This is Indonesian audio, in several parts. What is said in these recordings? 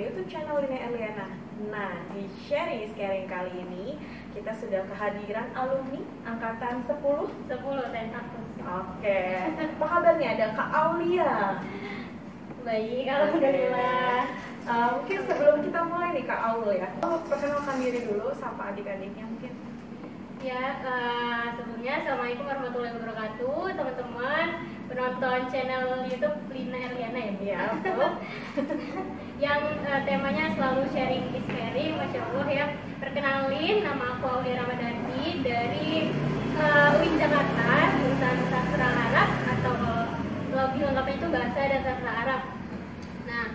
YouTube channel Lina Eliana. Nah, di Sharing is Caring kali ini kita sudah kehadiran alumni angkatan 10 Tentakus. Oke. Apa kabarnya? Ada Kak Aulia. Baik, alhamdulillah. Mungkin sebelum kita mulai nih Kak Aul ya, perkenalkan diri dulu, sapa adik-adiknya mungkin. Ya, sebelumnya assalamualaikum warahmatullahi wabarakatuh, teman-teman penonton channel YouTube Lina Eliana ya. Iya, betul. Yang temanya selalu sharing is caring, masya Allah ya. Perkenalin, nama aku Aulia Ramadhani dari UIN Jakarta, jurusan Sastra Arab atau lebih lengkapnya itu Bahasa dan Sastra Arab. Nah,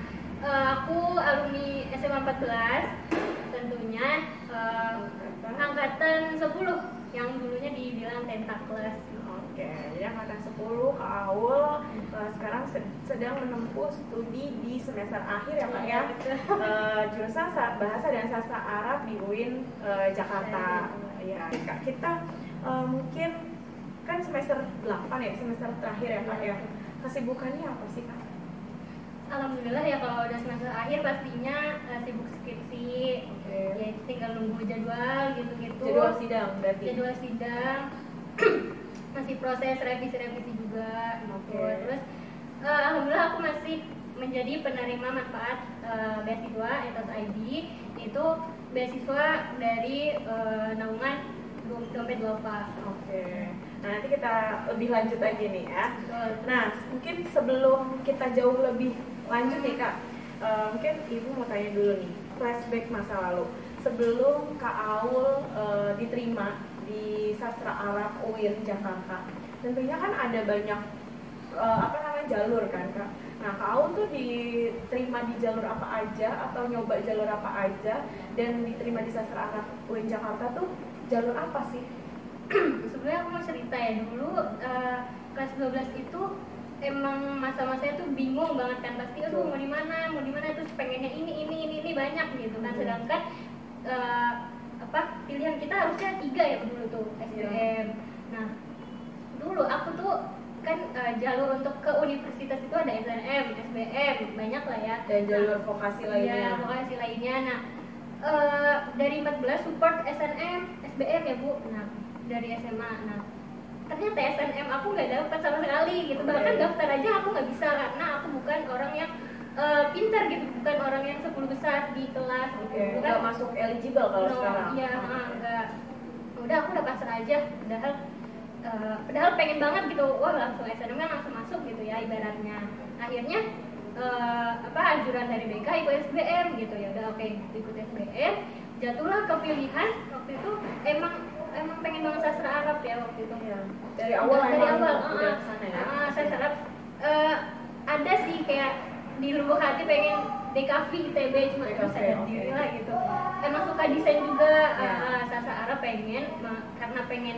aku alumni SMA 14, tentunya angkatan 10 yang dulunya dibilang Tentakus. Oke, jadi angkatan 10 Kak Aul sekarang sedang menempuh studi di semester akhir ya Kak ya. Jurusan Bahasa dan Sastra Arab di UIN Jakarta. Ya, Kak, kita mungkin kan semester 8 ya, semester terakhir ya Kak ya. Kesibukannya apa sih Kak? Alhamdulillah ya, kalau udah semester akhir pastinya sibuk skripsi. Ya tinggal nunggu jadwal gitu-gitu. Jadwal sidang berarti? Jadwal sidang. Masih proses revisi-revisi juga gitu. Terus alhamdulillah aku masih menjadi penerima manfaat beasiswa Ethos ID, itu beasiswa dari naungan Dompet Duafa. Oke. Nah, nanti kita lebih lanjut lagi nih ya. Betul. Nah, mungkin sebelum kita jauh lebih lanjut nih Kak, mungkin Ibu mau tanya dulu nih, flashback masa lalu. Sebelum Kak Aul diterima di Sastra Arab UIN Jakarta, tentunya kan ada banyak jalur kan Kak. Nah, Kak Aul tuh diterima di jalur apa aja atau nyoba jalur apa aja, dan diterima di Sastra Arab UIN Jakarta tuh jalur apa sih? Sebenarnya aku mau cerita ya, dulu kelas 12 itu emang masa-masanya tuh bingung banget kan, pasti aduh mau di mana terus pengennya ini banyak gitu kan. Sedangkan pilihan kita harusnya 3 ya dulu tuh, SBM. Nah, dulu aku tuh kan jalur untuk ke universitas itu ada SNM, SBM, banyak lah ya. Dan jalur vokasi lainnya. Ya, vokasi lainnya. Nah, dari 14 support SNM, SBM ya Bu. Nah, dari SMA. Nah, ternyata SNM aku nggak dapat sama sekali gitu. Bahkan daftar aja aku nggak bisa karena aku bukan orang yang pintar gitu, bukan orang yang 10 besar di kelas. Bukan nggak masuk eligible kalau sekarang. Iya, nggak. Udah, aku udah pasrah aja. Padahal pengen banget gitu. Wah, langsung SNM kan langsung masuk gitu ya ibaratnya. Akhirnya anjuran dari BK ikut SBM gitu ya. Udah oke, ikut SBM. Jatuhlah ke pilihan waktu itu emang pengen banget sastra Arab ya waktu itu. Ya. Dari awal udah kesana ya. Sastra Arab ada sih kayak di lubuk hati pengen DKV ITB, cuma itu sadar diri lah gitu. Emang suka desain juga, sastra Arab pengen karena pengen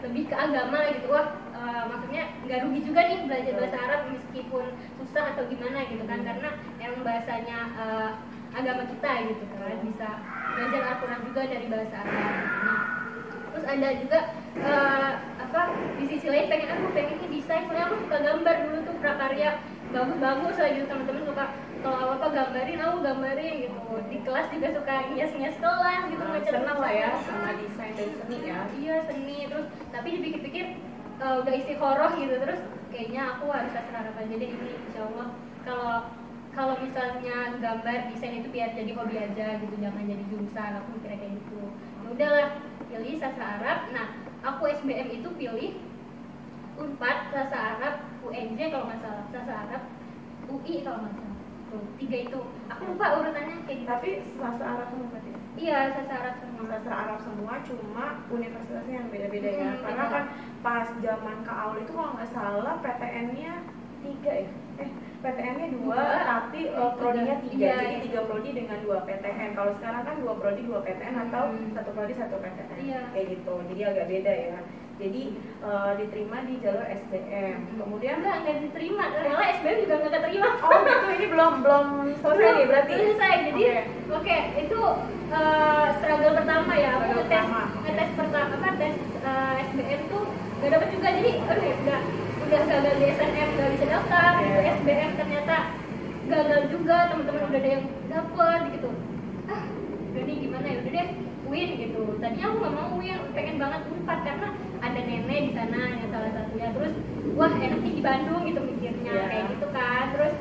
lebih ke agama gitu. Wah, maksudnya nggak rugi juga nih belajar bahasa Arab meskipun susah atau gimana gitu kan, karena emang bahasanya agama kita gitu kan, bisa belajar Al-Quran juga dari bahasa Arab. Nah, terus ada juga di sisi lain pengennya desain, soalnya aku suka gambar dulu tuh, prakarya bagus-bagus lah gitu. Teman-teman suka kalau apa gambarin gitu. Di kelas juga suka hias-hias kelas gitu, senang lah ya sama desain dan seni ya. Iya, seni. Terus tapi dipikir-pikir udah istikharah gitu, terus kayaknya aku harus sastra Arab aja deh ini, insyaallah. Kalau misalnya gambar desain itu biar jadi hobi aja gitu, jangan jadi jurusan, aku mikirnya kayak gitu. Ya udahlah, pilih sastra Arab. Nah, aku SBM itu pilih Unpad, sastra Arab, UNJ kalau nggak salah, sastra Arab, UI kalau nggak salah. Tuh, 3 itu. Aku lupa urutannya kayak gitu. Tapi sastra Arab semua berarti? Iya, sastra Arab semua. Sastra Arab semua, cuma universitasnya yang beda-beda ya. Karena kan pas zaman Kak Aul itu kalau nggak salah PTN-nya 3 ya? PTN-nya 2, tapi prodinya 3. Jadi 3 prodi dengan 2 PTN. Kalau sekarang kan 2 prodi 2 PTN atau 1 prodi 1 PTN. Kayak gitu. Jadi agak beda ya. Jadi diterima di jalur SBM. Kemudian nggak diterima, rela SBM juga nggak keterima. Oh gitu, ini belum selesai nih berarti? Belum selesai. Jadi itu struggle pertama ya. Aku ngetes pertama tes SBM tuh nggak dapet juga. Jadi udah gagal di SNM, nggak bisa daftar. Itu SBM ternyata gagal juga, teman-teman udah ada yang dapet gitu. Udah nih gimana ya, udah deh UIN gitu. Tadinya aku nggak mau UIN, pengen banget Unpad karena ada nenek di sana yang salah satunya. Terus wah enaknya di Bandung gitu mikirnya, kayak gitu kan. Terus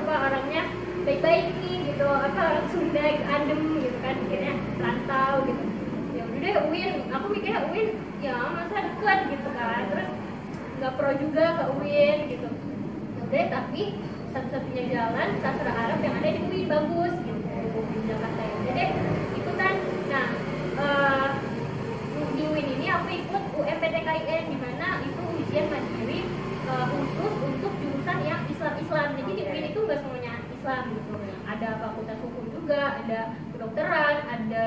orangnya baik-baik nih gitu, orang Sunda gitu, adem gitu kan, mikirnya rantau gitu. Ya udah deh UIN, aku mikirnya UIN ya masa deket gitu kan. Terus nggak pro juga ke UIN gitu. Udah, tapi satu-satunya jalan sastra Arab yang ada di UIN bagus gitu di Jakarta ya. Jadi ikutan. Nah di UIN ini aku ikut UMPTKIN, di mana itu ujian mandiri khusus untuk jurusan yang Islam. Jadi di UIN itu nggak semuanya Islam gitu. Ada fakultas hukum juga, ada kedokteran, ada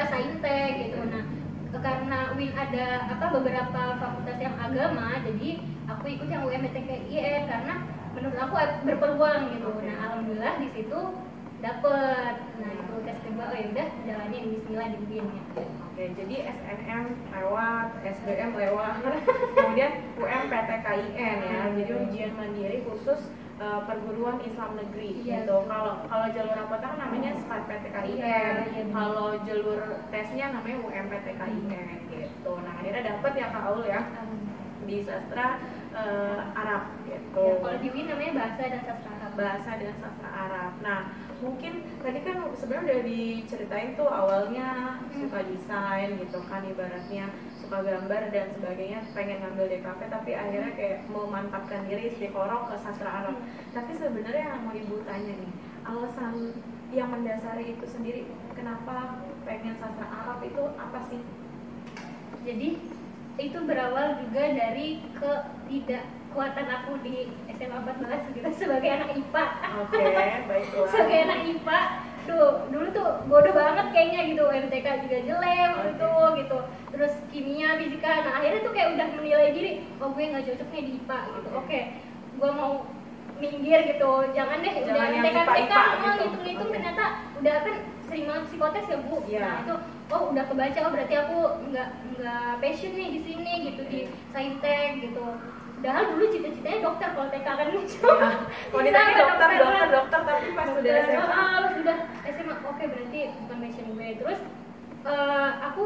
saintek gitu. Nah karena UIN ada beberapa fakultas yang agama, jadi aku ikut yang UMPTKIN karena menurut aku berpeluang gitu. Nah alhamdulillah di situ dapet. Nah itu tes kedua, oh yaudah jalanin bismillah di UIN ya. Oke, jadi SNM lewat, SBM lewat, kemudian UMPTKIN ya. Jadi ujian mandiri khusus perguruan Islam negeri gitu. Kalau jalur rapotnya kan namanya SPAT-PTKIN. Kalau jalur tesnya namanya UMPTKIN gitu. Nah akhirnya dapet ya Kak Aul ya di sastra Arab gitu. Ya, kalau di UIN namanya bahasa dan sastra Arab. Bahasa dan sastra Arab. Nah mungkin tadi kan sebenarnya udah diceritain tuh awalnya suka desain gitu kan, ibaratnya suka gambar dan sebagainya, pengen ngambil DKV tapi akhirnya kayak memantapkan diri istiqoroh ke sastra Arab. Tapi sebenarnya yang mau ibu tanya nih, alasan yang mendasari itu sendiri kenapa pengen sastra Arab itu apa sih? Jadi itu berawal juga dari ketidakkuatan aku di SMA 14 gitu sebagai anak IPA. Oke, baiklah. Sebagai anak IPA, dulu tuh bodoh banget kayaknya gitu, MTK juga jelek gitu. Terus kimia, fisika, nah akhirnya tuh kayak udah menilai diri, oh gue nggak cocok nih di IPA gitu. Oke, gue mau minggir gitu, jangan deh udah MTK ngitung-ngitung ternyata udah kan sering banget psikotes ya Bu. Nah itu udah kebaca, berarti aku nggak passion nih di sini gitu, di saintek gitu. Padahal dulu cita-citanya dokter kalau TK kan gitu. Kalau ditanya dokter tapi pas sudah SMA oke, berarti bukan passion gue. Terus aku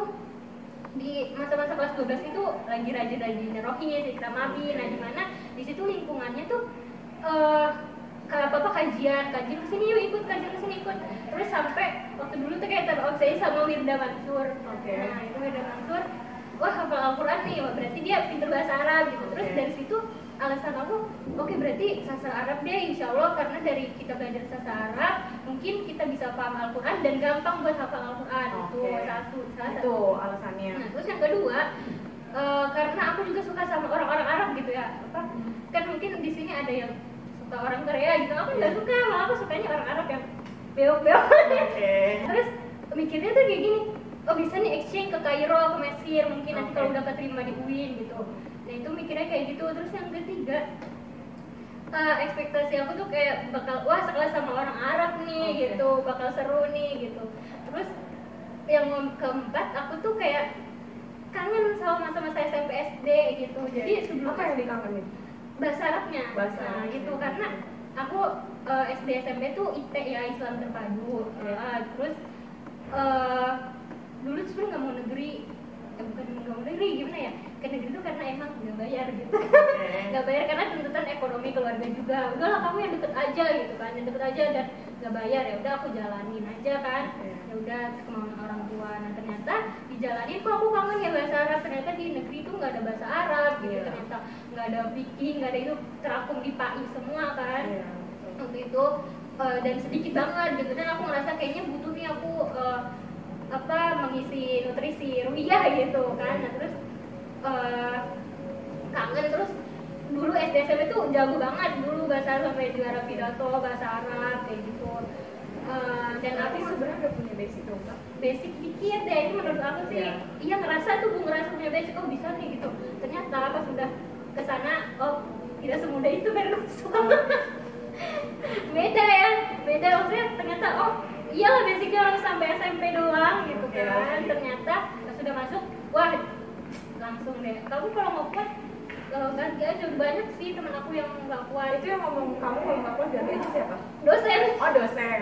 di masa-masa kelas 12 itu lagi rajin-rajinnya rohis, kita mabi. Nah di mana di situ lingkungannya tuh kajian kesini yuk ikut, kajian kesini ikut. Terus sampai waktu dulu tuh kayak terobsesi sama Wirda Mansur. Nah itu Wirda Mansur, wah hafal Al-Quran nih, wah berarti dia pintar bahasa Arab gitu. Terus dari situ alasan aku, oke berarti sastra Arab deh insya Allah, karena dari kita belajar sastra Arab mungkin kita bisa paham Al-Quran dan gampang buat hafal Al-Quran. Itu salah satu alasannya. Nah terus yang kedua, karena aku juga suka sama orang-orang Arab gitu ya, kan mungkin di sini ada yang suka orang Korea gitu, aku nggak suka, malah aku sukanya orang Arab yang beok-beok. Terus mikirnya tuh kayak gini, oh bisa nih exchange ke Kairo, ke Mesir mungkin nanti kalau udah keterima di UIN gitu. Nah itu mikirnya kayak gitu. Terus yang ketiga, ekspektasi aku tuh kayak bakal wah sekelas sama orang Arab nih gitu, bakal seru nih gitu. Terus yang keempat, aku tuh kayak kangen sama masa-masa SMP SD gitu. Jadi sebelum apa yang dikangenin? Bahasa Arabnya. Nah gitu, karena aku SD SMP tuh IT ya, Islam terpadu. Terus dulu sebenarnya nggak mau negeri, bukan nggak mau negeri, gimana ya, ke negeri itu karena emang nggak bayar gitu. Nggak bayar karena tuntutan ekonomi keluarga juga. Udahlah kamu yang deket aja gitu kan, yang deket aja dan nggak bayar, ya udah aku jalanin aja kan. Ya udah kemauan orang tua. Nah ternyata dijalanin, kok aku kangen ya bahasa Arab. Ternyata di negeri itu nggak ada bahasa Arab gitu. Ternyata nggak ada fikih, nggak ada, itu terangkum di PAI semua kan. Waktu itu dan sedikit banget gitu, dan aku ngerasa kayaknya butuh nih aku mengisi nutrisi ruhiyah gitu kan. Nah terus kangen. Terus dulu SD SMP tuh jago banget dulu bahasa Arab, sampai juara pidato bahasa Arab kayak gitu. Dan aku sebenarnya udah punya basic dong Kak? Basic dikit deh, itu menurut aku sih. Iya ngerasa punya basic, oh bisa nih gitu. Ternyata pas udah kesana, oh tidak semudah itu kan. beda maksudnya. Ternyata oh iyalah basicnya orang sampai SMP doang gitu kan. Ternyata pas sudah masuk, wah langsung deh. Kamu kalau mau kuat ganti aja. Banyak sih teman aku yang nggak kuat. Itu yang ngomong kamu kalau nggak kuat ganti aja siapa? Dosen. Oh dosen.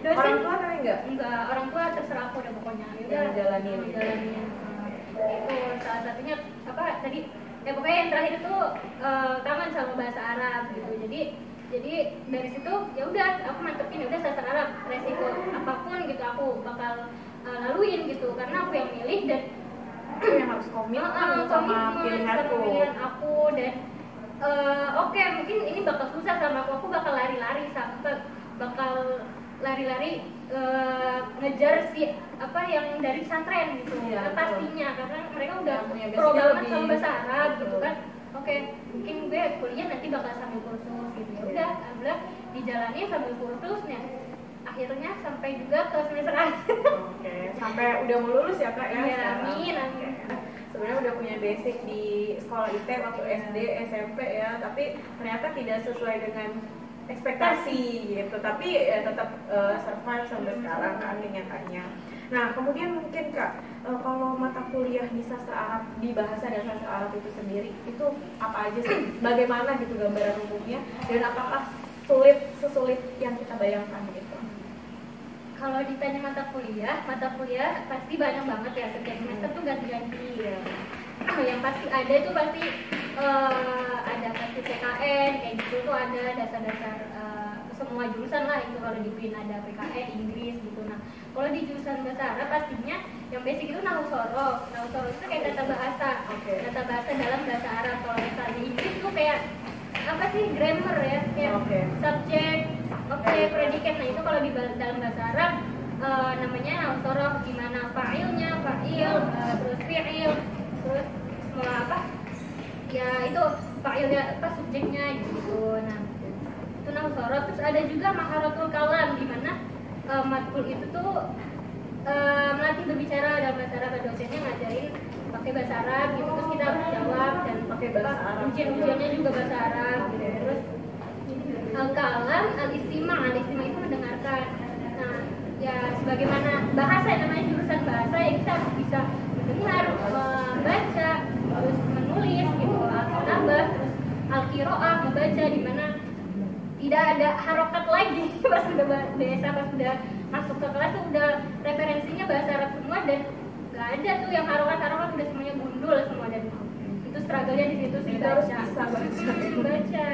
Orang tua tapi enggak? Enggak, orang tua terserah aku udah pokoknya. Ya udah jalanin. Itu salah satunya apa tadi? Ya pokoknya yang terakhir itu kangen sama bahasa Arab gitu. Jadi dari situ ya udah aku mantepin ya udah sastra Arab, resiko apapun gitu aku bakal laluin gitu karena aku yang milih dan yang harus komitmen sama pilihan aku dan oke, mungkin ini bakal susah sama aku bakal lari-lari sampai bakal lari-lari ngejar si apa yang dari pesantren gitu ya, pastinya karena mereka udah pro banget sama bahasa Arab gitu kan. Oke, mungkin gue kuliah nanti bakal sambil kursus gitu ya udah alhamdulillah dijalani sambil kursusnya akhirnya sampai juga ke semester akhir. Oke, sampai udah mau lulus ya kak ya? Iya, amin. Sebenarnya udah punya basic di sekolah IT waktu SD, SMP ya, tapi ternyata tidak sesuai dengan ekspektasi gitu. Tapi ya tetap survive sampai sekarang kan kenyataannya. Nah kemudian mungkin kak, kalau mata kuliah di sastra Arab, di bahasa dan sastra Arab itu sendiri, itu apa aja sih? Bagaimana gitu gambaran umumnya? Dan apakah sesulit yang kita bayangkan gitu? Kalau ditanya mata kuliah pasti banyak banget ya, setiap semester tuh ganti-ganti ya. Yang pasti ada itu pasti ada pasti PKN kayak gitu tuh ada dasar-dasar semua jurusan lah itu kalau di UIN ada PKN Inggris gitu. Nah kalau di jurusan bahasa Arab pastinya yang basic itu nahwu sorof itu kayak data bahasa, data bahasa dalam bahasa Arab. Kalau misalnya Inggris tuh kayak apa sih grammar ya kayak subjek, objek, predikat. Nah itu kalau di dalam bahasa Arab namanya nahwu sorof, gimana fa'ilnya, fa'il, terus fi'il, terus semua apa ya itu fa'ilnya apa subjeknya gitu. Nah itu nahwu sorof. Terus ada juga maharatul kalam gimana matkul itu tuh melatih berbicara dalam bahasa Arab. Dosennya ngajarin pakai bahasa Arab gitu, terus kita harus jawab dan pakai bahasa Arab. Ujian-ujiannya juga bahasa Arab gitu. Terus al-kalam, al-istima itu mendengarkan. Nah, ya sebagaimana bahasa namanya jurusan bahasa ya kita harus bisa mendengar, membaca, terus menulis gitu, al-kitabah, terus al-qiraah, membaca di mana tidak ada harokat lagi. Pas sudah biasa, pas sudah masuk ke kelas tuh udah referensinya bahasa Arab semua dan nggak ada tuh yang harokat udah semuanya gundul semua dan itu struggle-nya di situ sih baca. Baca.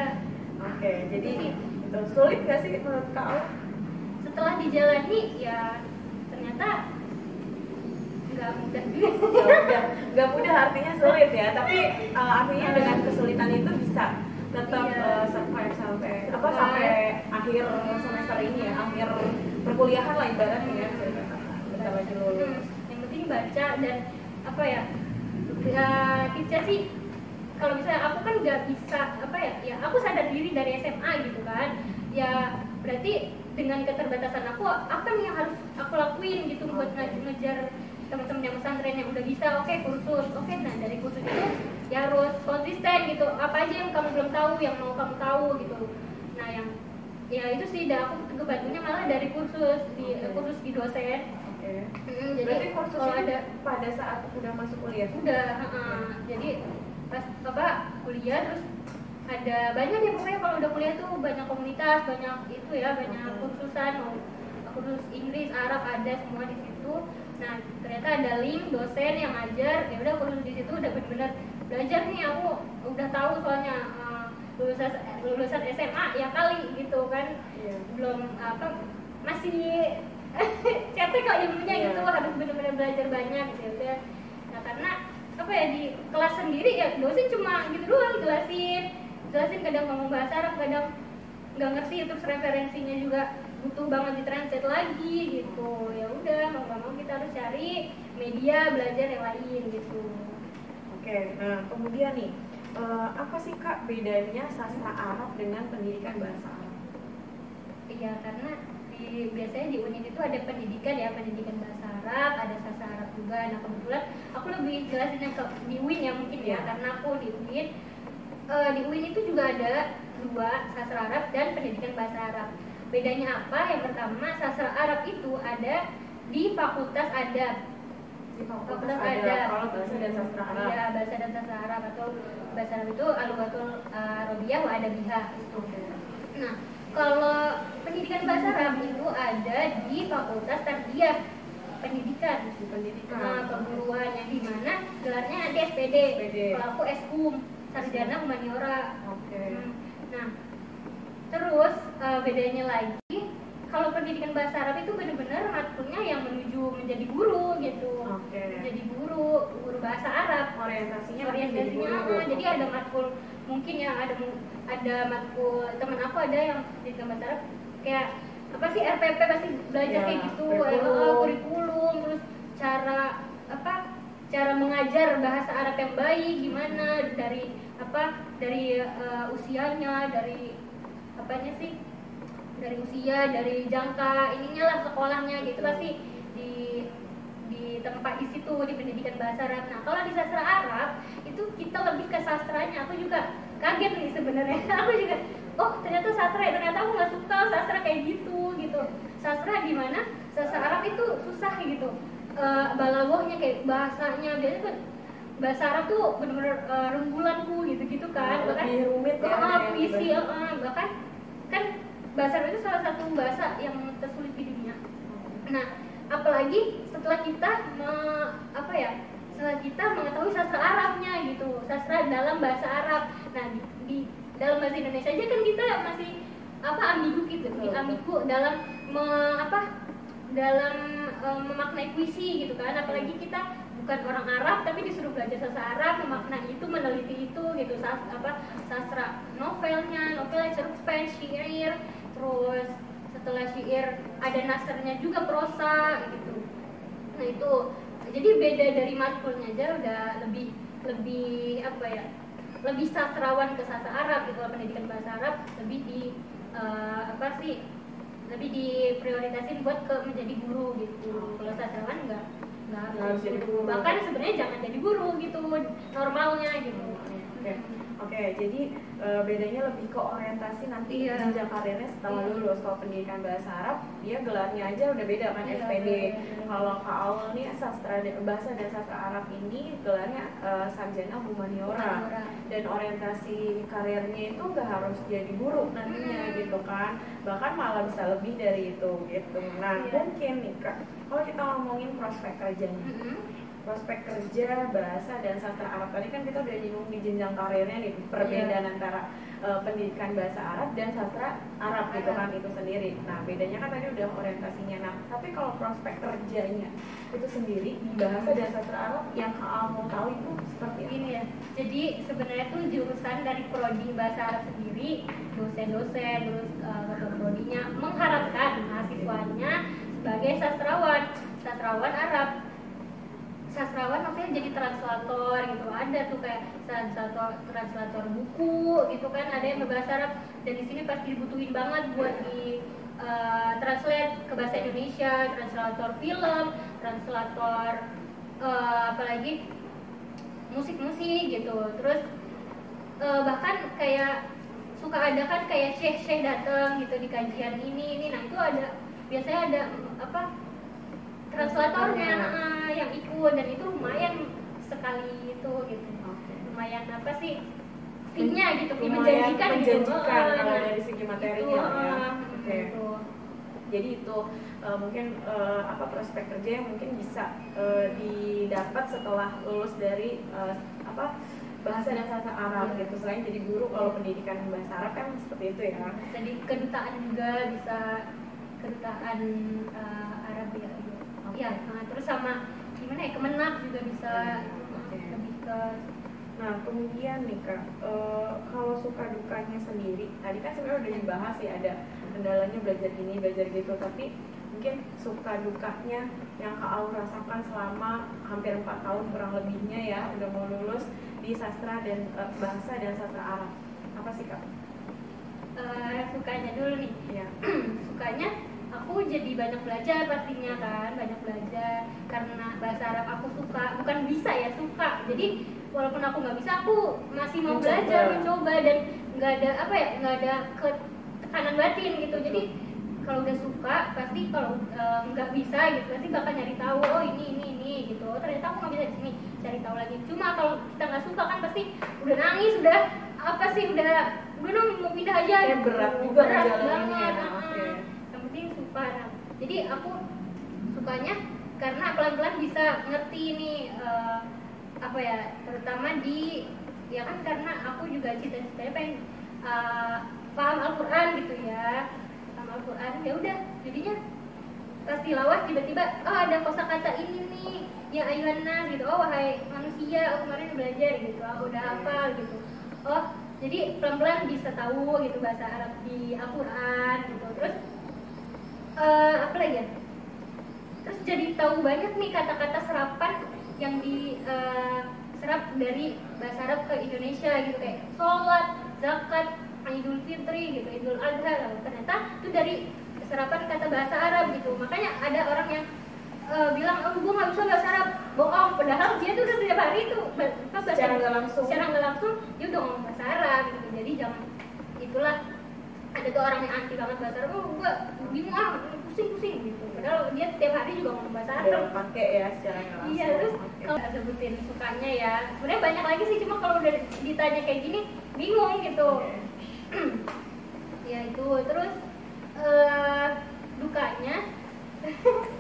Oke, jadi itu sulit nggak sih menurut kau? Setelah dijalani ya ternyata nggak mudah. Nggak mudah artinya sulit ya, tapi artinya dengan kesulitan itu bisa tetap survive sampai sampai akhir semester ini ya, akhir perkuliahan lah ibaratnya ya, bentar lagi lulus. Yang penting baca dan apa ya tipsnya sih kalau misalnya aku kan nggak bisa ya aku sadar diri dari SMA gitu kan ya, berarti dengan keterbatasan aku apa nih yang harus aku lakuin gitu buat ngejar teman-teman yang pesantren yang udah bisa. Kursus. Nah dari kursus itu ya harus konsisten gitu, apa aja yang kamu belum tahu yang mau kamu tahu gitu. Nah yang ya itu sih aku kebantunya malah dari kursus di dosen. Jadi berarti kursus kalau ada pada saat udah masuk kuliah jadi pas kuliah terus ada banyak ya pokoknya kalau udah kuliah tuh banyak komunitas, banyak itu ya, banyak kursusan, mau kursus Inggris, Arab ada semua di situ. Nah ternyata ada link dosen yang ngajar, ya udah kursus di situ udah benar-benar belajar nih, aku udah tahu soalnya lulusan SMA ya kali gitu kan, belum masih cetek kok ilmunya gitu, harus benar-benar belajar banyak gitu ya udah. Nah karena di kelas sendiri ya dosen cuma gitu doang jelasin kadang ngomong bahasa Arab, kadang nggak ngerti, terus referensinya juga butuh banget ditranslate lagi gitu. Ya udah mau nggak mau kita harus cari media belajar yang lain gitu. Nah kemudian nih apa sih kak bedanya sastra Arab dengan pendidikan bahasa Arab? Iya karena biasanya di UIN itu ada pendidikan bahasa Arab, ada sastra Arab juga. Nah kebetulan aku lebih jelasin yang di UIN ya mungkin ya, karena aku di UIN itu juga ada dua, sastra Arab dan pendidikan bahasa Arab. Bedanya apa? Yang pertama sastra Arab itu ada di Fakultas Adab. di fakultas Fakultas ada kalau bahasa dan sastra Arab. Iya, bahasa dan sastra Arab, atau bahasa Arab itu al-lughatul arabiyah wa adabiyah gitu. Nah, kalau pendidikan bahasa Arab itu ada di Fakultas Tarbiyah Pendidikan. Nah, perguruan yang di mana gelarnya nanti SPD. Kalau aku SHUM, Sarjana Humaniora. Nah, terus bedanya lagi, kalau pendidikan bahasa Arab itu benar-benar matkulnya yang menuju menjadi guru gitu. Menjadi guru bahasa Arab. Orientasinya jadi ada matkul, mungkin yang ada matkul teman aku ada yang pendidikan bahasa Arab kayak apa sih, RPP pasti belajar kayak gitu, kurikulum, terus cara mengajar bahasa Arab yang baik gimana, dari usianya, dari apanya sih, dari usia, dari jangka ininya lah sekolahnya gitu, pasti di tempat di situ di pendidikan bahasa Arab. Nah, kalau di sastra Arab itu kita lebih ke sastranya. Aku juga kaget nih sebenarnya. Aku juga, oh ternyata sastra ya, ternyata aku nggak suka sastra kayak gitu. Sastra di mana sastra Arab itu susah gitu, balaghahnya kayak bahasanya biasanya kan bahasa Arab tuh bener-bener rembulanku gitu kan, bahkan rumit puisi, bahkan kan bahasa Arab itu salah satu bahasa yang tersulit di dunia. Nah, apalagi setelah kita setelah kita mengetahui sastra Arabnya gitu, sastra dalam bahasa Arab. Nah, di dalam bahasa Indonesia aja kan kita masih ambigu gitu, ambigu dalam memaknai puisi gitu kan, apalagi kita bukan orang Arab tapi disuruh belajar sastra Arab, memaknai itu, meneliti itu gitu, sastra novelnya, cerpen, syair, terus setelah syair ada nasarnya juga, prosa gitu. Nah itu jadi beda dari matkulnya aja udah lebih sastrawan ke sastra Arab gitu. Pendidikan bahasa Arab lebih lebih diprioritasin buat menjadi guru gitu. Kalau sastrawan nggak harus jadi guru, bahkan sebenarnya jangan jadi guru gitu normalnya gitu. Oke, jadi bedanya lebih ke orientasi nanti jenjang karirnya setelah lulus. Kalau pendidikan bahasa Arab, dia gelarnya aja udah beda kan, SPD. Kalau Kak Aul nih bahasa dan sastra Arab ini gelarnya sarjana humaniora. Dan orientasi karirnya itu nggak harus jadi guru nantinya gitu kan, bahkan malah bisa lebih dari itu gitu. Nah, mungkin nih Kak, kalau kita ngomongin prospek kerjanya, prospek kerja bahasa dan sastra Arab, tadi kan kita udah nyinggung di jenjang karirnya nih, perbedaan antara pendidikan bahasa Arab dan sastra Arab gitu kan itu sendiri. Nah, bedanya kan tadi udah orientasinya. Nah, tapi kalau prospek kerjanya itu sendiri di bahasa dan sastra Arab yang mau tahu itu seperti apa? Ini ya, jadi sebenarnya tuh jurusan dari prodi bahasa Arab sendiri, dosen-dosen terus prodinya mengharapkan mahasiswanya sebagai sastrawan Arab. Sastrawan maksudnya jadi translator gitu, ada tuh kayak translator buku gitu kan, ada yang berbahasa Arab, dan di sini pasti dibutuhin banget buat di translate ke bahasa Indonesia, translator film, translator apalagi musik-musik gitu. Terus bahkan kayak suka ada kan kayak syekh datang gitu di kajian ini, nah itu ada biasanya ada translatornya yang ikut, dan itu lumayan sekali itu gitu. Lumayan fee-nya gitu, fee menjanjikan gitu. Kalau dari segi materinya gitu. Jadi itu mungkin prospek kerja yang mungkin bisa didapat setelah lulus dari bahasa dan sastra Arab gitu. Selain jadi guru, kalau pendidikan bahasa Arab kan seperti itu ya. Jadi kedutaan juga bisa, kedutaan Arab ya. Ya, terus sama gimana ya, Kemenak juga bisa lebih ke. Nah, kemudian nih Kak, kalau suka dukanya sendiri, tadi kan sebenarnya udah dibahas ya, ada kendalanya belajar gini, belajar gitu, tapi mungkin suka dukanya yang Kak Aul rasakan selama hampir 4 tahun kurang lebihnya ya, udah mau lulus di sastra dan bahasa dan sastra Arab, apa sih Kak? Sukanya dulu nih. Ya. Sukanya aku jadi banyak belajar pastinya kan, banyak belajar karena bahasa Arab aku suka, bukan bisa ya, suka. Jadi walaupun aku nggak bisa, aku masih mau belajar, mencoba, dan nggak ada nggak ada tekanan batin gitu. Jadi kalau udah suka pasti, kalau nggak bisa gitu pasti bakal nyari tahu, oh ini gitu, oh, ternyata aku nggak bisa di sini, cari tahu lagi. Cuma kalau kita nggak suka kan pasti udah nangis, udah apa sih, udah dong mau pindah aja ya, gitu. berat juga berat ngejalaninnya. banget. Okay. Yang penting suka. Nah, jadi aku sukanya karena pelan-pelan bisa ngerti nih apa ya, terutama di ya kan karena aku juga cita-citanya pengen paham Al-Quran gitu ya, paham Al-Quran, ya udah jadinya pas tilawah tiba-tiba ada kosakata ini nih, ya ayuhan nas gitu, oh wahai manusia, aku kemarin belajar gitu, aku udah hafal gitu, oh jadi pelan-pelan bisa tahu gitu bahasa Arab di Al-Quran gitu. Terus apa lagi ya, terus jadi tahu banyak nih kata-kata serapan yang di serap dari bahasa Arab ke Indonesia gitu, kayak sholat, zakat, Idul Fitri gitu, Idul Adha, ternyata itu dari serapan kata bahasa Arab gitu. Makanya ada orang yang bilang, oh gue nggak bisa bahasa Arab, bohong, padahal dia tuh udah setiap hari tuh secara nggak langsung dia udah ngomong bahasa Arab gitu. Jadi jangan, itulah ada tuh orang yang anti banget bahasa Arab, oh gue bingung pusing gitu, padahal dia tiap hari juga ngomong bahasa Arab, pakai ya secara nggak langsung. Iya, terus kalau sebutin sukanya ya sebenarnya banyak lagi sih, cuma kalau udah ditanya kayak gini bingung gitu. Ya itu. Terus dukanya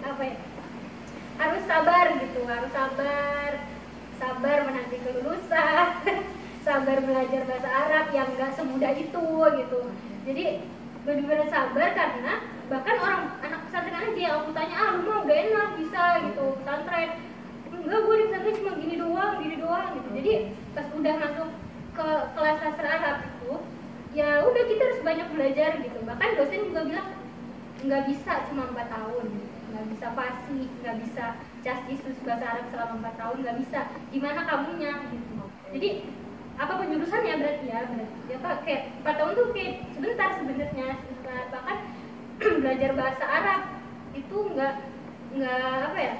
apa ya, harus sabar gitu, harus sabar menanti kelulusan sabar belajar bahasa Arab yang nggak semudah itu gitu. Jadi benar-benar sabar, karena bahkan anak pesantren aja yang aku tanya, lu mah udah enak bisa gitu pesantren, enggak, gue di pesantren cuma gini doang gitu. Jadi pas udah masuk ke kelas sastra Arab itu, ya udah kita harus banyak belajar gitu. Bahkan dosen juga bilang nggak bisa cuma 4 tahun, nggak bisa fasih, nggak bisa cas-isus bahasa Arab selama 4 tahun, nggak bisa, gimana kamunya gitu. Jadi apa penjurusannya berarti ya apa, kayak 4 tahun tuh kayak sebentar sebenarnya, bahkan belajar bahasa Arab itu nggak apa ya,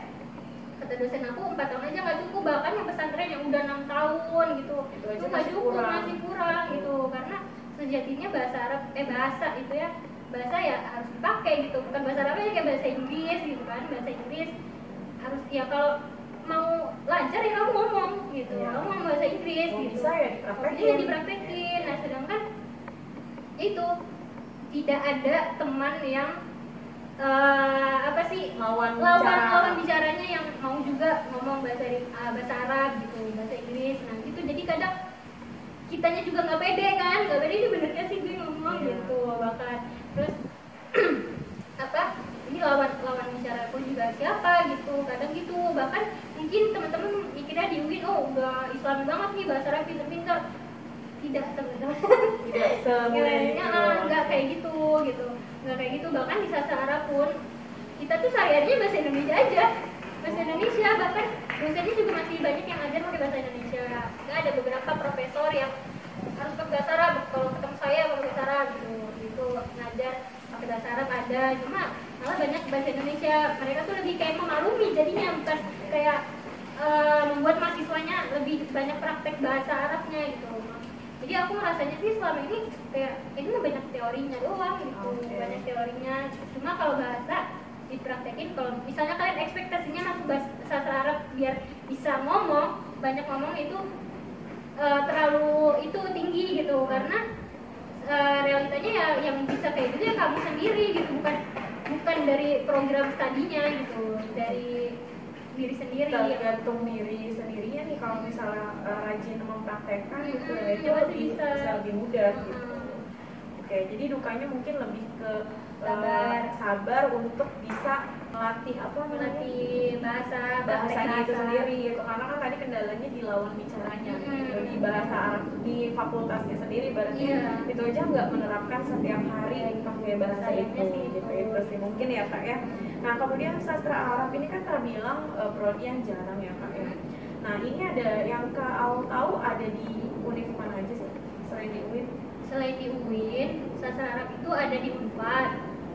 kata dosen aku 4 tahun aja nggak cukup, bahkan yang pesantren yang udah 6 tahun gitu itu nggak cukup, masih kurang gitu. Karena sejatinya bahasa Arab bahasa itu ya, bahasa ya harus dipakai gitu, bukan bahasa Arab aja kayak bahasa Inggris gitu kan. Bahasa Inggris harus ya, kalau mau lancar ya kamu ngomong gitu, kamu ngomong bahasa Inggris gitu, bisa ya dipraktekin. Nah sedangkan itu tidak ada teman yang apa sih, lawan bicaranya yang mau juga ngomong bahasa Arab gitu, bahasa Inggris. Nah gitu, jadi kadang kitanya juga nggak pede kan, nggak pede, ini benernya sih gue ngomong gitu bahkan. Terus apa, ini lawan bicara aku juga siapa gitu, kadang gitu. Bahkan mungkin teman-teman mikirnya di UIN, oh udah Islami banget nih, bahasa Arab pinter-pinter. Tidak, teman-teman, tidak semuanya nggak kayak gitu, nggak kayak gitu. Bahkan di sastra Arab pun kita tuh sehari-harinya bahasa Indonesia aja, bahasa Indonesia. Bahkan dosennya juga masih banyak yang ngajar pakai bahasa Indonesia. Nggak, ada beberapa profesor yang harus pakai bahasa Arab, kalau ketemu saya pakai bahasa Arab gitu ngajar pakai bahasa Arab ada, cuma malah banyak bahasa Indonesia. Mereka tuh lebih kayak memaklumi jadinya, bukan kayak membuat mahasiswanya lebih banyak praktek bahasa Arabnya gitu. Jadi aku ngerasanya sih selama ini kayak ini mah banyak teorinya doang gitu, banyak teorinya. Cuma kalau bahasa dipraktekin, kalau misalnya kalian ekspektasinya masuk bahasa Arab biar bisa ngomong, banyak ngomong itu terlalu itu tinggi gitu, karena realitanya ya yang bisa kayak gitu ya kamu sendiri gitu, bukan dari program studinya gitu, dari diri sendiri. Tergantung diri sendirinya nih, kalau misalnya rajin mempraktekkan gitu ya, itu bisa lebih mudah gitu. Oke, jadi dukanya mungkin lebih ke sabar untuk bisa melatih bahasa itu sendiri gitu. Karena kan tadi kendalanya di lawan bicaranya gitu, di bahasa Arab di fakultasnya sendiri berarti itu aja nggak menerapkan setiap hari pakai bahasa itu gitu. Itu sih mungkin ya Kak ya. Nah kemudian sastra Arab ini kan terbilang prodi yang jarang ya Kak ya. Nah ini ada yang Kak Aul tahu ada di univ mana aja sih selain di UIN? Selain di UIN, sastra Arab itu ada di Unpad.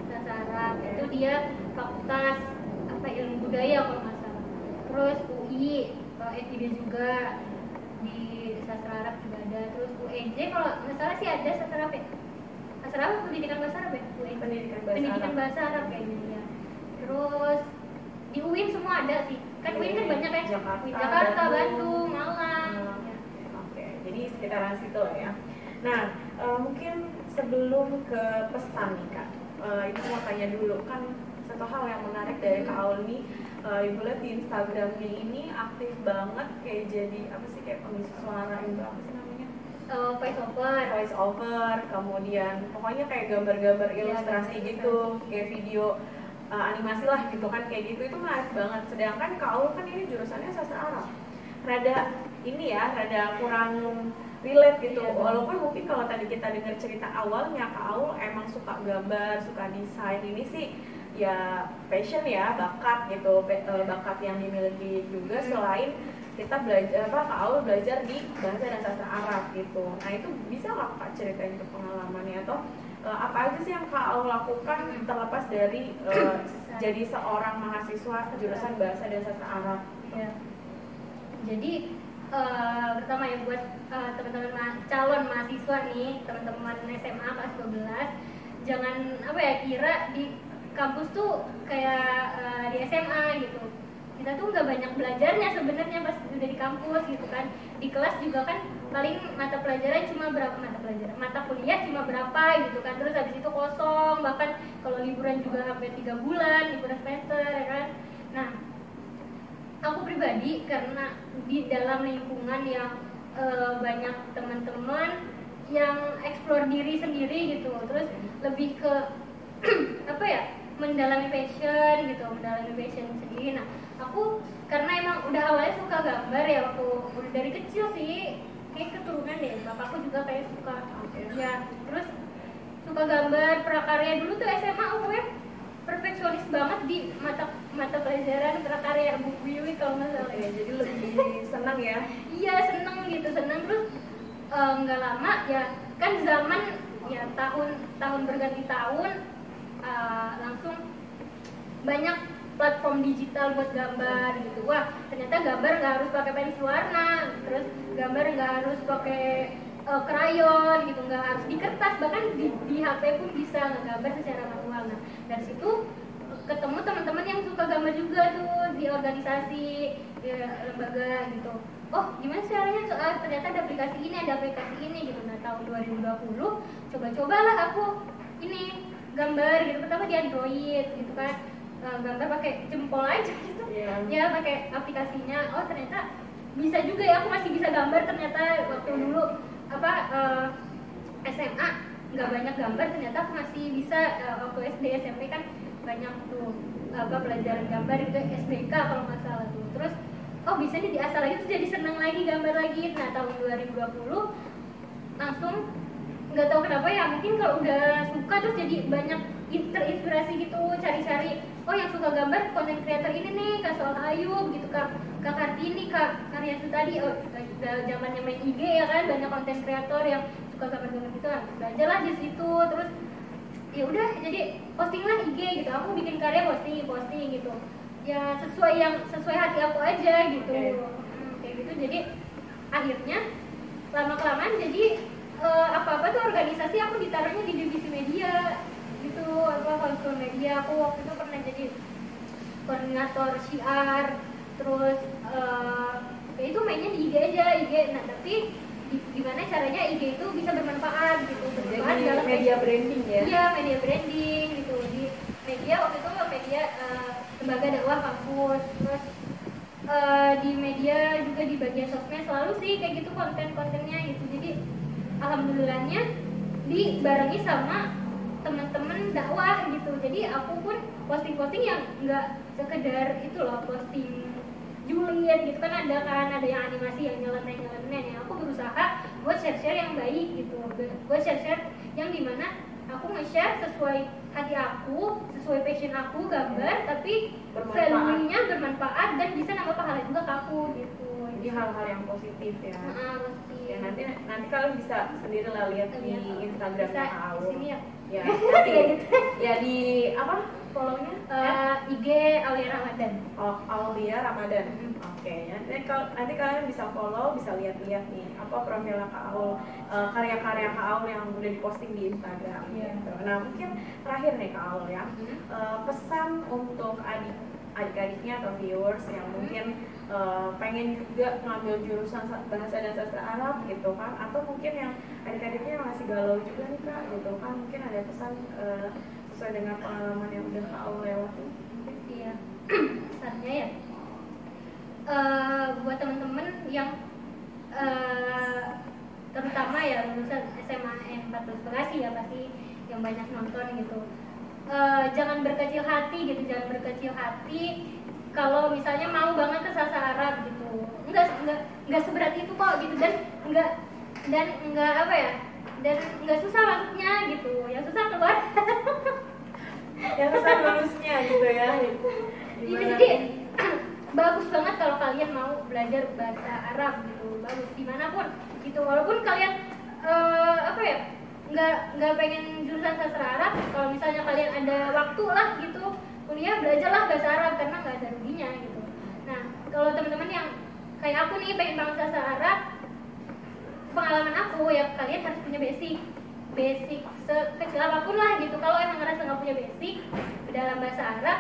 Sastra Arab itu dia fakultas apa, ilmu budaya kalau nggak salah. Terus UI, FIB juga di sastra Arab juga ada. Terus UNJ kalau nggak salah sih ada sastra Arab ya. sastra apa? Pendidikan bahasa Arab ya? UN. Pendidikan bahasa Arab kayaknya ya. Terus di UIN semua ada sih. Kan UIN kan banyak ya. Jakarta, Bandung, Malang. Ya. Oke, jadi sekitaran situ lah ya. Nah, mungkin sebelum ke pesan nih Kak, Ibu mau tanya dulu, kan satu hal yang menarik dari Kak Aul nih, Ibu lihat di Instagramnya ini aktif banget kayak jadi apa sih, kayak pengisi suara itu apa sih namanya? Voice over, kemudian pokoknya kayak gambar-gambar ilustrasi gitu, kayak video animasi lah gitu kan, kayak gitu itu menarik banget. Sedangkan Kak Aul kan ini jurusannya sastra Arab, rada ini ya, rada kurang relate gitu. Walaupun mungkin kalau tadi kita dengar cerita awalnya Kak Aul emang suka gambar, suka desain, ini sih ya passion ya, bakat gitu, bakat yang dimiliki juga selain kita belajar Kak Aul belajar di bahasa dan sastra Arab gitu. Nah itu bisa nggak Kak ceritain ke pengalamannya, atau apa aja sih yang Kak Aul lakukan terlepas dari jadi seorang mahasiswa jurusan bahasa dan sastra Arab? Ya. Jadi pertama ya buat teman-teman calon mahasiswa nih, teman-teman SMA kelas 12, jangan apa ya kira di kampus tuh kayak di SMA gitu. Kita tuh nggak banyak belajarnya sebenarnya pas udah di kampus gitu kan. Di kelas juga kan paling mata pelajaran cuma berapa mata kuliah cuma berapa gitu kan. Terus habis itu kosong, bahkan kalau liburan juga sampai 3 bulan liburan semester ya kan. Nah, aku pribadi karena di dalam lingkungan yang banyak teman-teman yang explore diri sendiri gitu, terus lebih ke apa ya, mendalami passion sendiri. Nah, aku karena emang udah awalnya suka gambar ya, waktu udah dari kecil sih, kayak keturunan deh, bapakku juga kayak suka ya, terus suka gambar prakarya. Dulu tuh SMA aku ya perfeksionis banget di mata pelajaran prakarya Bu Wiwi kalau nggak salah ya. Jadi lebih senang ya? Iya seneng terus nggak lama ya kan zaman ya tahun berganti tahun, langsung banyak platform digital buat gambar gitu. Wah ternyata gambar nggak harus pakai pensil warna, terus gambar nggak harus pakai krayon gitu, nggak harus di kertas, bahkan di HP pun bisa ngegambar secara manual. Nah dari situ ketemu teman-teman yang suka gambar juga tuh di organisasi ya, lembaga gitu. Oh gimana sih caranya, ternyata ada aplikasi ini gitu. Nah tahun 2020 coba-cobalah aku ini gambar gitu, pertama di Android gitu kan, gambar pakai jempol aja gitu ya, pakai aplikasinya. Oh ternyata bisa juga ya, aku masih bisa gambar ternyata. Waktu dulu SMA nggak banyak gambar, ternyata aku masih bisa. Waktu SD SMP kan banyak tuh pelajaran gambar itu, SBK kalau nggak salah tuh. Terus oh bisa nih diasah lagi, terus jadi senang lagi gambar lagi. Nah tahun 2020 langsung nggak tahu kenapa ya, mungkin kalau udah suka terus jadi banyak terinspirasi gitu, cari-cari oh yang suka gambar konten creator ini nih, Kak Soal Ayub gitu, Kak Kartini, Kak Karya tadi. Oh zamannya main IG ya kan, banyak konten creator yang suka gambar-gambar gitu kan, belajarlah di situ. Terus ya udah jadi posting lah IG gitu, aku bikin karya posting gitu ya, sesuai hati aku aja gitu. Kayak gitu. Jadi akhirnya lama-kelamaan jadi apa-apa tuh organisasi aku ditaruhnya di divisi media gitu, konsul media. Aku waktu itu pernah jadi koordinator syiar, terus ya itu mainnya di IG aja. Nah tapi gimana caranya IG itu bisa bermanfaat gitu, bermanfaat jadi dalam media branding ya? Iya media branding gitu. Di media waktu itu media lembaga dakwah kampus, terus di media juga di bagian sosmed selalu sih kayak gitu konten-kontennya gitu. Jadi alhamdulillahnya dibarengi sama teman-teman dakwah gitu. Jadi aku pun posting-posting yang nggak sekedar itu loh, posting Julian gitu kan, ada yang animasi yang nyeleneh ya. Aku berusaha buat share yang baik gitu, buat share yang dimana aku nge-share sesuai hati aku, sesuai passion aku gambar, tapi value-nya bermanfaat dan bisa nambah pahala juga ke aku gitu. Jadi hal-hal yang positif ya. Positif. Ya nanti kalian bisa sendiri lah lihat di Instagramnya Kak Aul. Di sini ya. Ya nanti ya di apa follow-nya? IG Aulia Ramadan. Oh, Aulia Ramadan. Oke, ya. Nanti kalian bisa follow, bisa lihat-lihat nih apa profil Kak Aul, karya-karya Kak Aul yang udah diposting di Instagram. Gitu. Nah, mungkin terakhir nih Kak Aul ya, pesan untuk adik-adiknya atau viewers yang mungkin pengen juga ngambil jurusan bahasa dan sastra Arab gitu kan, atau mungkin yang adik-adiknya masih galau juga nih Kak gitu kan, mungkin ada pesan sesuai dengan pengalaman yang udah Kak Aul lewati. Iya, pesannya ya buat teman-teman yang terutama ya lulusan SMA N 14 Bekasi ya, pasti yang banyak nonton gitu. Jangan berkecil hati gitu, jangan berkecil hati kalau misalnya mau banget ke sastra Arab gitu. Enggak seberat itu kok gitu, dan enggak apa ya, dan enggak susah masuknya gitu, yang susah keluar. Yang susah lulusnya gitu ya. Iya, jadi bagus banget kalau kalian mau belajar bahasa Arab gitu, bagus dimanapun gitu, walaupun kalian apa ya, nggak pengen jurusan sastra Arab, kalau misalnya kalian ada waktu lah gitu kuliah, belajarlah bahasa Arab karena nggak ada ruginya gitu. Nah, kalau teman-teman yang kayak aku nih pengen banget sastra Arab, pengalaman aku ya, kalian harus punya basic sekecil apapun lah gitu. Kalau emang ngerasa nggak punya basic dalam bahasa Arab,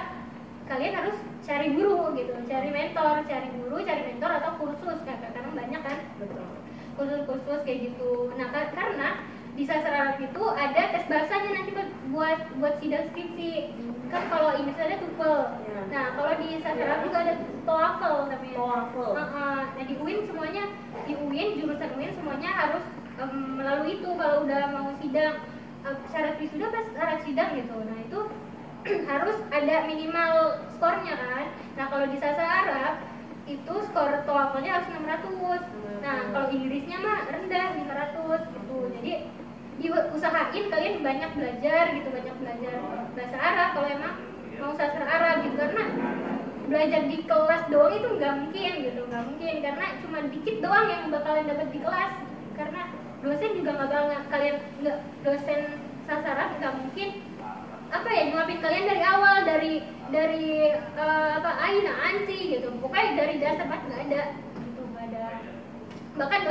kalian harus cari guru gitu, cari guru, cari mentor atau kursus, karena banyak kan kursus kayak gitu. Nah, karena di sastra Arab itu ada tes bahasanya nanti buat sidang skripsi. Kan kalau Inggris ada TOEFL. Nah, kalau di sastra Arab juga ada TOEFL namanya. Nah, di UIN jurusan UIN semuanya harus melalui itu kalau udah mau sidang. Syarat wisuda pas syarat sidang gitu. Nah, itu harus ada minimal skornya kan. Nah, kalau di sastra Arab itu skor TOEFL-nya harus 600. Nah, kalau Inggrisnya mah rendah 500 gitu. Jadi diusahain kalian banyak belajar bahasa Arab kalau emang mau sastra Arab gitu, karena belajar di kelas doang itu nggak mungkin karena cuma dikit doang yang bakalan dapat di kelas, karena dosen juga dosen sastra Arab nggak mungkin apa ya nyuapin kalian dari awal, dari aina anci gitu, pokoknya dari dasar banget nggak ada. Bahkan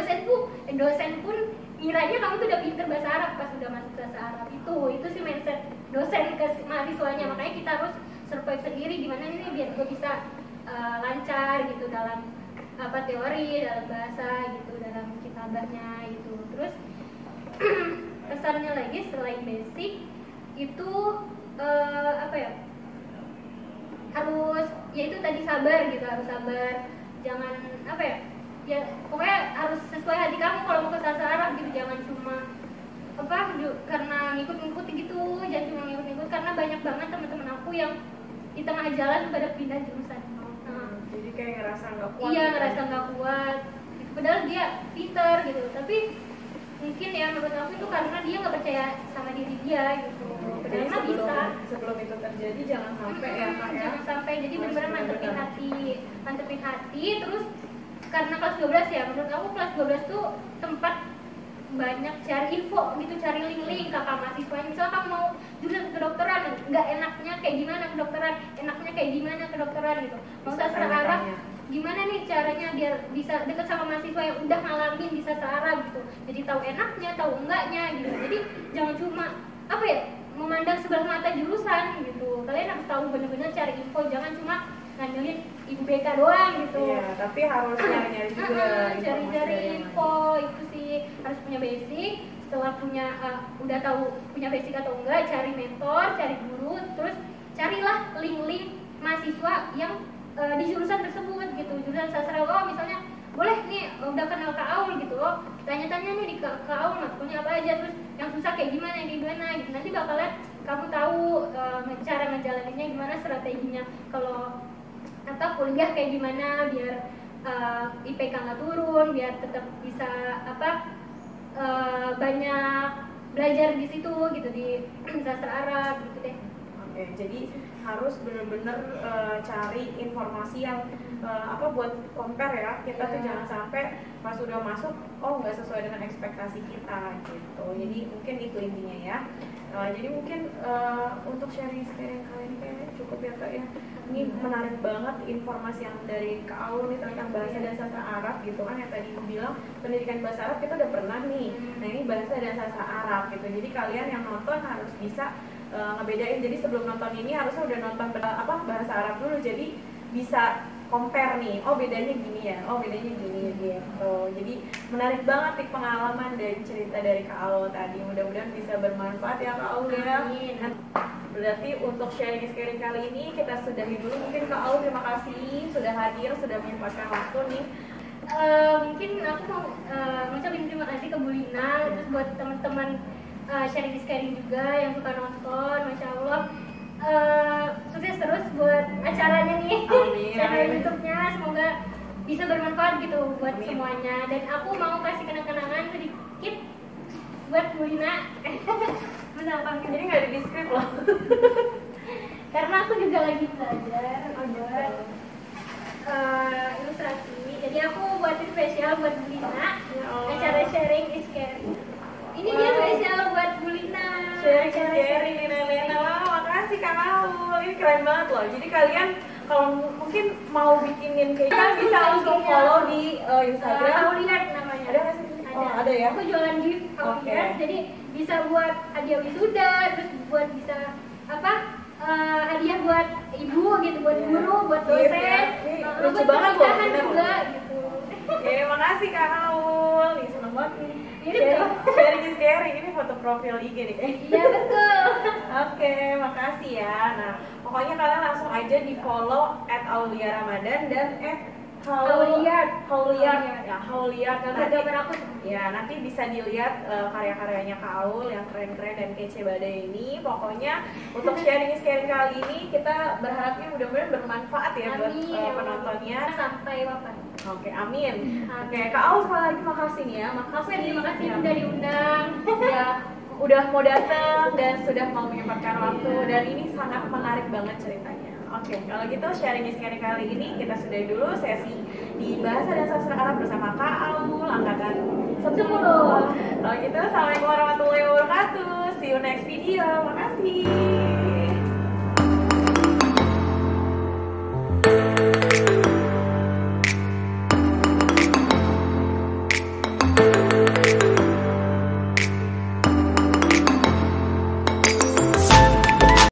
dosen pun kiranya kamu tuh udah pinter bahasa Arab pas udah masuk bahasa Arab. Itu sih mindset dosen ke mahasiswanya. Makanya kita harus survive sendiri gimana nih biar gue bisa lancar gitu dalam teori, dalam bahasa gitu, dalam kitabahnya gitu. Terus pesannya lagi selain basic itu harus ya itu tadi sabar, jangan ya pokoknya harus sesuai hati kamu kalau mau ke sastra Arab gitu. Jangan cuma karena ngikut-ngikut gitu, jangan cuma ngikut-ngikut, karena banyak banget teman-teman aku yang di tengah jalan pada pindah jurusan. Jadi kayak ngerasa nggak kuat. Iya, ngerasa nggak kuat gitu. Padahal dia pinter gitu, tapi mungkin ya menurut aku itu karena dia nggak percaya sama diri dia gitu. Jadi sebelum itu terjadi jangan sampai jangan sampai. Jadi benar-benar mantepin hati. Terus karena kelas 12 ya, menurut aku kelas 12 tuh tempat banyak cari info gitu, cari link-link kakak mahasiswa. Misalnya kamu mau jurusan kedokteran, nggak enaknya kayak gimana kedokteran, enaknya kayak gimana kedokteran gitu. Mau sastra Arab, gimana nih caranya biar bisa deket sama mahasiswa yang udah ngalamin di sastra Arab gitu. Jadi tahu enaknya, tahu enggaknya gitu. Jadi jangan cuma memandang sebelah mata jurusan gitu. Kalian harus tahu bener-bener cari info, jangan cuma ngandelin ibu BK doang gitu. Iya, tapi harus nyari-nyari juga. Cari-cari info itu sih, harus punya basic. Setelah udah tahu punya basic atau enggak, cari mentor, cari guru, terus carilah link-link mahasiswa yang di jurusan tersebut gitu. Jurusan sastra, misalnya boleh nih udah kenal Kak Aul gitu, tanya-tanya nih di Kak Aul matkulnya apa aja, terus yang susah kayak gimana gitu. Nanti bakalan kamu tahu cara ngejalaninnya gimana, strateginya kalau kuliah kayak gimana biar IPK nggak turun, biar tetap bisa banyak belajar di situ gitu, di sastra Arab gitu deh. Oke, jadi harus benar-benar cari informasi yang buat compare ya. Kita tuh jangan sampai pas udah masuk nggak sesuai dengan ekspektasi kita gitu. Jadi mungkin itu intinya ya. Jadi mungkin untuk sharing kali ini kayaknya cukup ya Kak ya. Ini menarik banget informasi yang dari Kak Aul nih tentang bahasa dan sastra Arab gitu kan, yang tadi Ibu bilang pendidikan bahasa Arab kita udah pernah nih. Nah ini bahasa dan sastra Arab gitu. Jadi kalian yang nonton harus bisa ngebedain. Jadi sebelum nonton ini harusnya udah nonton bahasa Arab dulu. Jadi bisa compare nih, oh bedanya gini ya, oh bedanya gini gitu. Jadi menarik banget nih pengalaman dan cerita dari Kak Aul tadi. Mudah-mudahan bisa bermanfaat ya Kak Aul ya. Berarti untuk sharing kali ini kita sudahi dulu. Mungkin Kak Aul terima kasih sudah hadir, sudah menyempatkan waktu nih. Mungkin aku mau ngucapin terima kasih ke Bu Lina, terus buat teman-teman sharing juga yang suka nonton, Masya Allah. Sukses terus buat acaranya nih. Channel YouTube-nya semoga bisa bermanfaat gitu buat semuanya. Dan aku mau kasih kenang-kenangan sedikit buat Bu Lina. Jadi nggak ada di script loh. Karena aku juga lagi belajar buat ilustrasi. Jadi aku buatin spesial buat Bu Lina. Acara sharing is caring. Ini dia spesial buat Bu Lina. Sharing Lina. Wah, makasih Kak Aul. Ini keren banget loh. Jadi kalian kalau mungkin mau bikinin kayak kan bisa langsung follow di Instagram. Auliart namanya. Ada nggak sih? Oh, ada ya. Aku jualan gift Auliart. Jadi bisa buat hadiah wisuda, terus buat bisa hadiah buat ibu gitu, buat guru, buat dosen. Lucu banget loh. Juga gitu. Oke, makasih Kak Aul. Nih seneng banget nih. Sharing ini foto profil IG nih. Iya betul. Oke, makasih ya. Nah, pokoknya kalian langsung aja di follow @aulia_ramadan dan Auliart. Ya, Auliart. Nanti bisa dilihat karya-karyanya Kak Aul yang keren-keren dan kece badai ini. Pokoknya untuk sharing kali ini kita berharapnya mudah-mudahan bermanfaat ya buat penontonnya sampai wafat. Oke, amin. Oke, Kak Aul sekali lagi makasih nih ya. Terima kasih udah diundang. Ya, udah mau datang dan sudah mau menyempatkan waktu, dan ini sangat menarik banget ceritanya. Oke, kalau gitu sharing kali ini kita sudahi dulu sesi di Bahasa dan Sastra Arab bersama Kak Aul angkatan 10. Kalau gitu, assalamualaikum warahmatullahi wabarakatuh. See you next video. Makasih.